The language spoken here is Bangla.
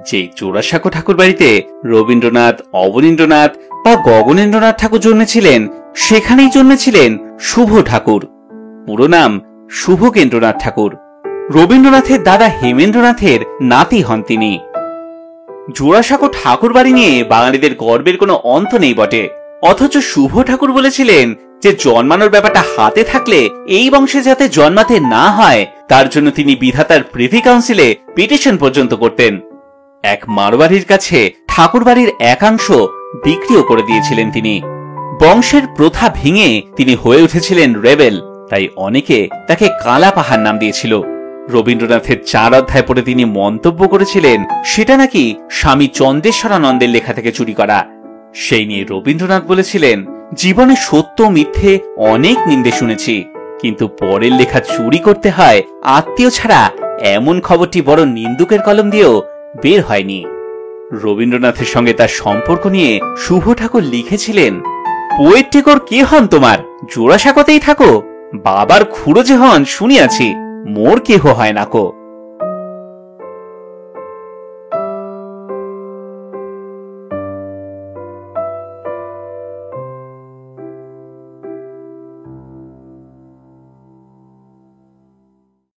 যে জোড়াসাঁকো ঠাকুর বাড়িতে রবীন্দ্রনাথ, অবনীন্দ্রনাথ বা গগনেন্দ্রনাথ ঠাকুর জন্মেছিলেন, সেখানেই জন্মেছিলেন শুভ ঠাকুর। পুরো নাম শুভকেন্দ্রনাথ ঠাকুর। রবীন্দ্রনাথের দাদা হেমেন্দ্রনাথের নাতি হন তিনি। জোড়াসাঁকো ঠাকুর বাড়ি নিয়ে বাঙালিদের গর্বের কোনো অন্ত নেই বটে, অথচ শুভ ঠাকুর বলেছিলেন যে জন্মানোর ব্যাপারটা হাতে থাকলে এই বংশে যাতে জন্মাতে না হয় তার জন্য তিনি বিধাতার প্রিভি কাউন্সিলে পিটিশন পর্যন্ত করতেন। এক মারোয়ারির কাছে ঠাকুর বাড়ির একাংশ বিক্রিও করে দিয়েছিলেন তিনি। বংশের প্রথা ভেঙে তিনি হয়ে উঠেছিলেন রেবেল, তাই অনেকে তাকে কালা পাহাড় নাম দিয়েছিল। রবীন্দ্রনাথের 4 অধ্যায় পড়ে তিনি মন্তব্য করেছিলেন সেটা নাকি স্বামী চন্দ্রেশ্বরানন্দের লেখা থেকে চুরি করা। সেই নিয়ে রবীন্দ্রনাথ বলেছিলেন, জীবনে সত্য মিথ্যে অনেক নিন্দে শুনেছি, কিন্তু পরের লেখা চুরি করতে হয় আত্মীয় ছাড়া এমন খবরটি বড় নিন্দুকের কলম দিয়েও বের হয়নি। রবীন্দ্রনাথের সঙ্গে তার সম্পর্ক নিয়ে শুভ ঠাকুর লিখেছিলেন, পোয়েট টেকর কে হন তোমার? জোড়াসাঁকোতেই থাকো। বাবার খুড়ো যে হন শুনিয়াছি, মোর কেহ হয় না কো।